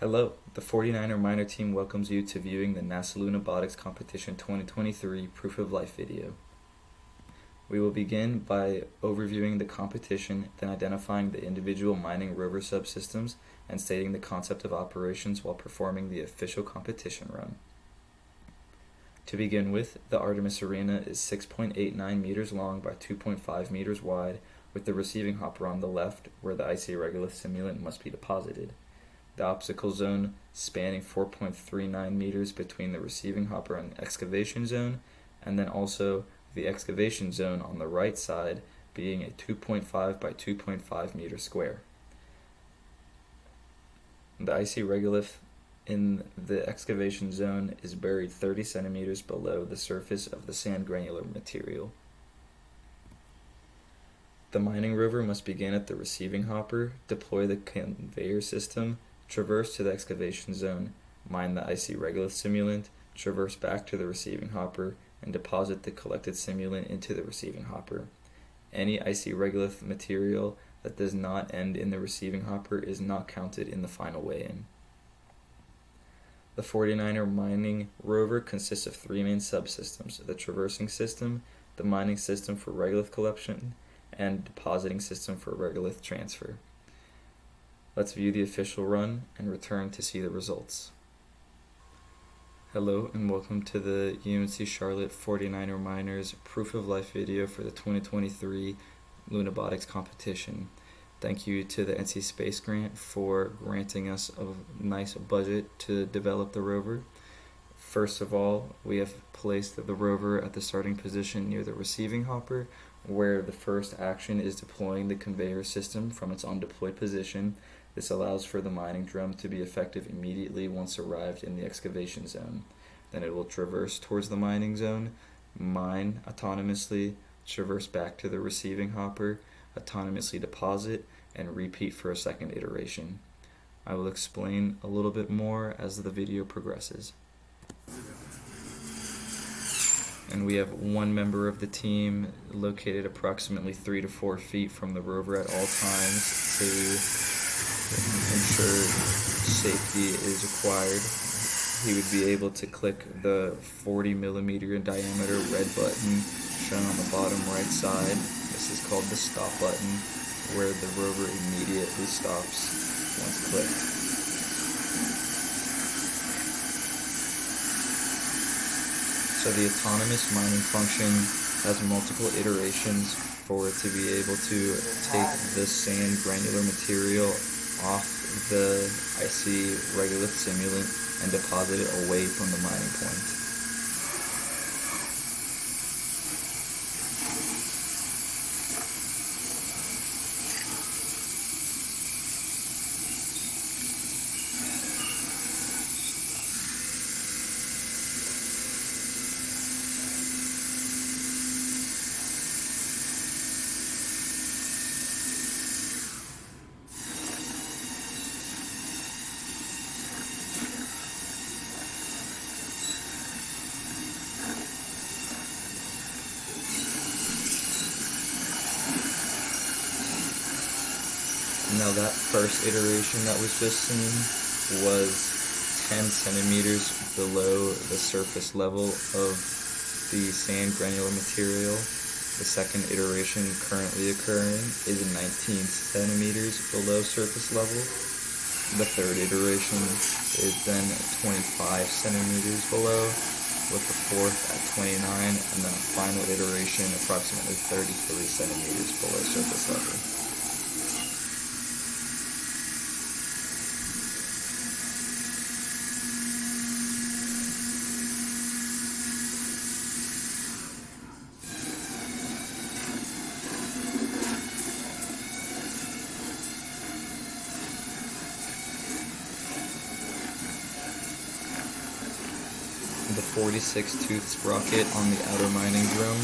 Hello, the 49er minor team welcomes you to viewing the NASA Lunabotics Competition 2023 Proof of Life video. We will begin by overviewing the competition, then identifying the individual mining rover subsystems and stating the concept of operations while performing the official competition run. To begin with, the Artemis Arena is 6.89 meters long by 2.5 meters wide, with the receiving hopper on the left where the icy regolith simulant must be deposited. The obstacle zone spanning 4.39 meters between the receiving hopper and excavation zone, and then also the excavation zone on the right side being a 2.5 by 2.5 meter square. The icy regolith in the excavation zone is buried 30 centimeters below the surface of the sand granular material. The mining rover must begin at the receiving hopper, deploy the conveyor system, traverse to the excavation zone, mine the icy regolith simulant, traverse back to the receiving hopper, and deposit the collected simulant into the receiving hopper. Any icy regolith material that does not end in the receiving hopper is not counted in the final weigh-in. The 49er mining rover consists of three main subsystems: the traversing system, the mining system for regolith collection, and depositing system for regolith transfer. Let's view the official run and return to see the results. Hello and welcome to the UNC Charlotte 49er Miners Proof of Life video for the 2023 Lunabotics competition. Thank you to the NC Space Grant for granting us a nice budget to develop the rover. First of all, we have placed the rover at the starting position near the receiving hopper, where the first action is deploying the conveyor system from its undeployed position. This allows for the mining drum to be effective immediately once arrived in the excavation zone. Then it will traverse towards the mining zone, mine autonomously, traverse back to the receiving hopper, autonomously deposit, and repeat for a second iteration. I will explain a little bit more as the video progresses. And we have one member of the team located approximately 3 to 4 feet from the rover at all times to ensure safety is acquired. He would be able to click the 40 millimeter in diameter red button shown on the bottom right side. This is called the stop button, where the rover immediately stops once clicked. So the autonomous mining function has multiple iterations for it to be able to take the sand granular material off the icy regolith simulant and deposit it away from the mining point. Now that first iteration that was just seen was 10 centimeters below the surface level of the sand granular material. The second iteration currently occurring is 19 centimeters below surface level. The third iteration is then 25 centimeters below, with the fourth at 29, and then a final iteration approximately 33 centimeters below surface level. The 46-tooth sprocket on the outer mining drum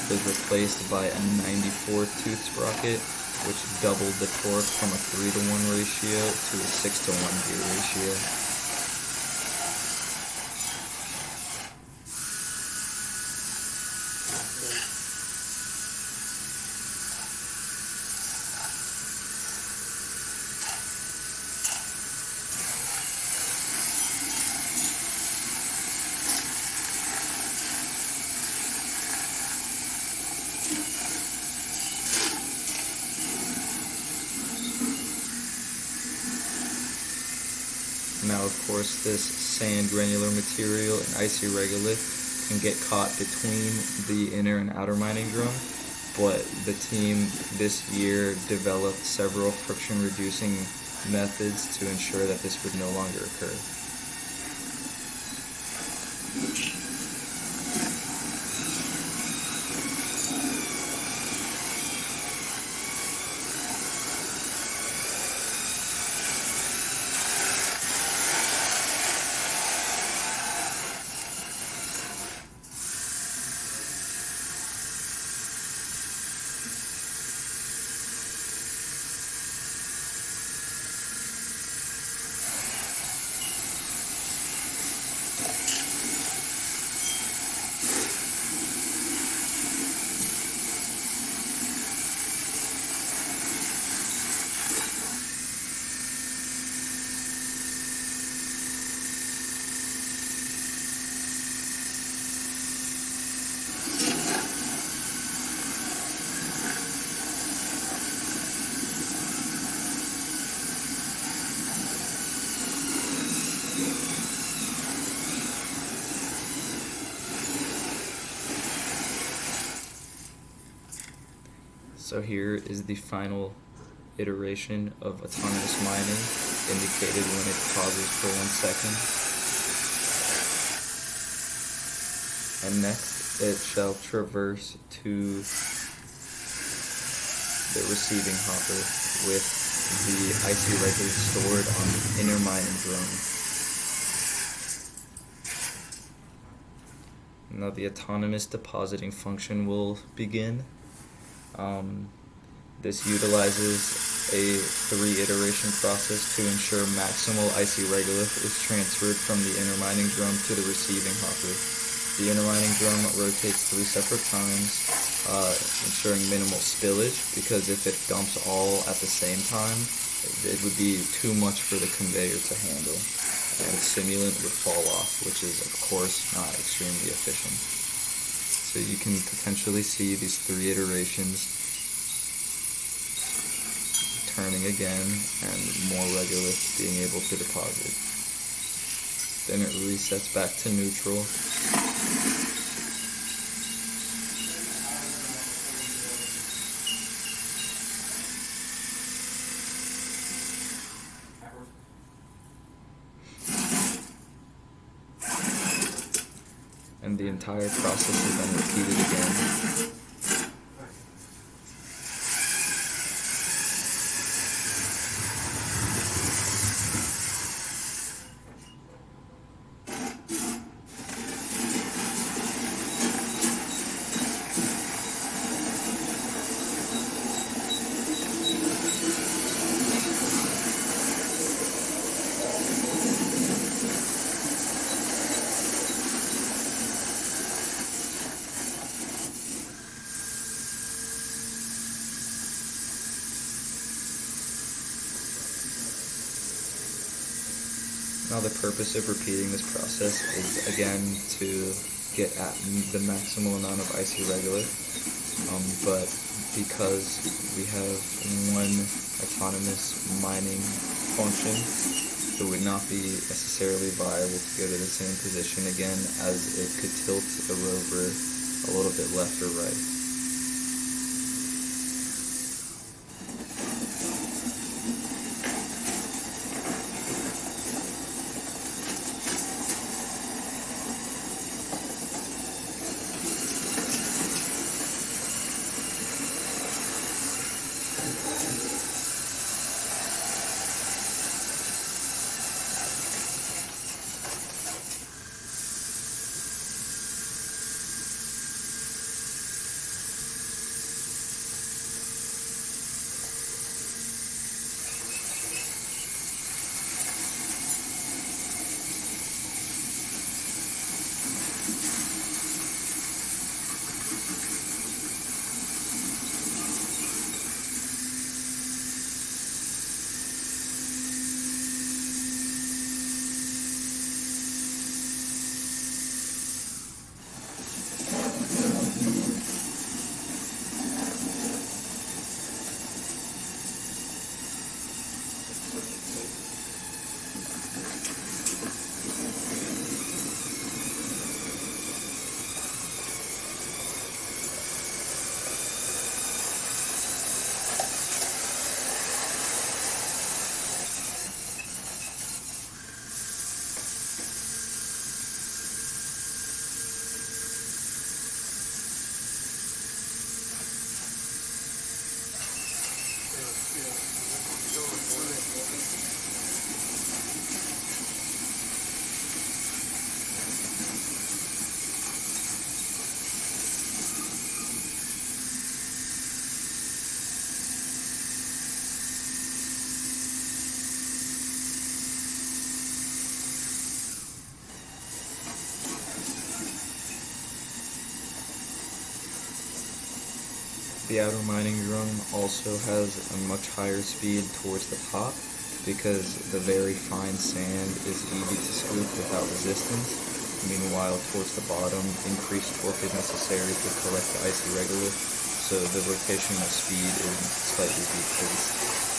was replaced by a 94-tooth sprocket, which doubled the torque from a 3-to-1 ratio to a 6-to-1 gear ratio. Now, of course, this sand granular material and icy regolith can get caught between the inner and outer mining drum, but the team this year developed several friction-reducing methods to ensure that this would no longer occur. So here is the final iteration of autonomous mining, indicated when it pauses for 1 second. And next it shall traverse to the receiving hopper with the icy regolith stored on the inner mining drum. Now the autonomous depositing function will begin. This utilizes a 3-iteration process to ensure maximal icy regolith is transferred from the inner mining drum to the receiving hopper. The inner mining drum rotates 3 separate times, ensuring minimal spillage, because if it dumps all at the same time, it would be too much for the conveyor to handle, and simulant would fall off, which is of course not extremely efficient. So you can potentially see these 3 iterations turning again and more regolith being able to deposit. Then it resets back to neutral. And the entire process is then repeated again. Now the purpose of repeating this process is again to get at the maximal amount of icy regolith, but because we have one autonomous mining function, it would not be necessarily viable to go to the same position again, as it could tilt the rover a little bit left or right. The outer mining drum also has a much higher speed towards the top because the very fine sand is easy to scoop without resistance. Meanwhile, towards the bottom, increased torque is necessary to collect the icy regolith, so the rotational speed is slightly decreased.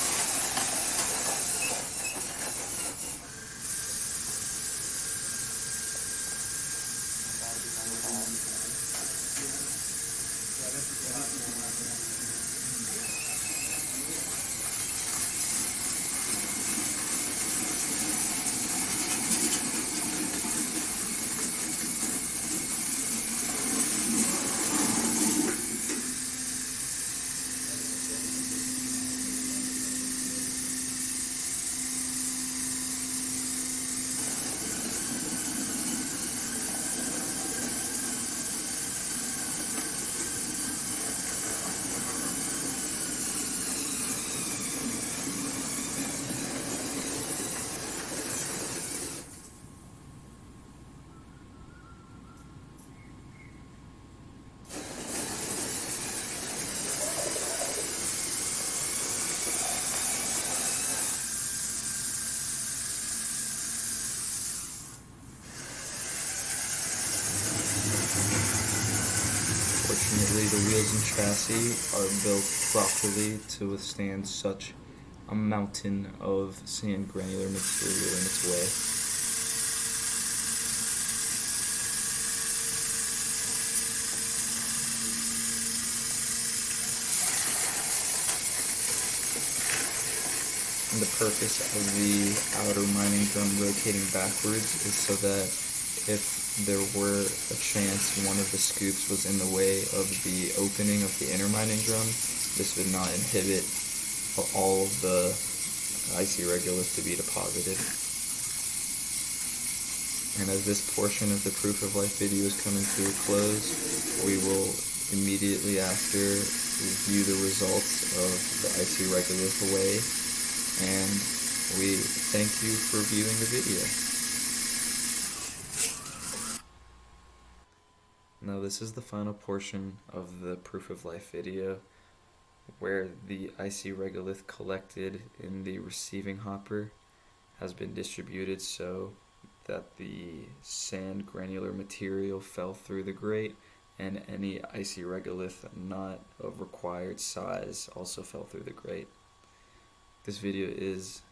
Fortunately, the wheels and chassis are built properly to withstand such a mountain of sand granular material in its way. And the purpose of the outer mining drum rotating backwards is so that if there were a chance one of the scoops was in the way of the opening of the inner mining drum, this would not inhibit all of the icy regolith to be deposited. And as this portion of the proof of life video is coming to a close, we will immediately after review the results of the icy regolith away, and we thank you for viewing the video. Now this is the final portion of the proof of life video where the icy regolith collected in the receiving hopper has been distributed so that the sand granular material fell through the grate and any icy regolith not of required size also fell through the grate. This video is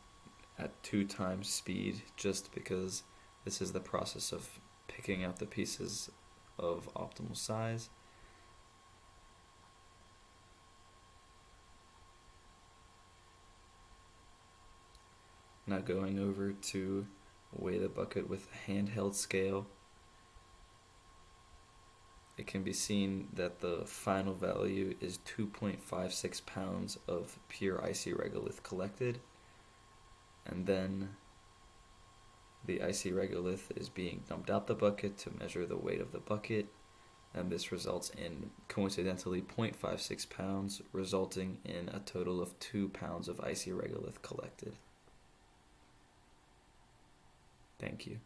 at 2 times speed just because this is the process of picking out the pieces of optimal size. Now going over to weigh the bucket with a handheld scale, it can be seen that the final value is 2.56 pounds of pure icy regolith collected, and then the icy regolith is being dumped out the bucket to measure the weight of the bucket, and this results in coincidentally 0.56 pounds, resulting in a total of 2 pounds of icy regolith collected. Thank you.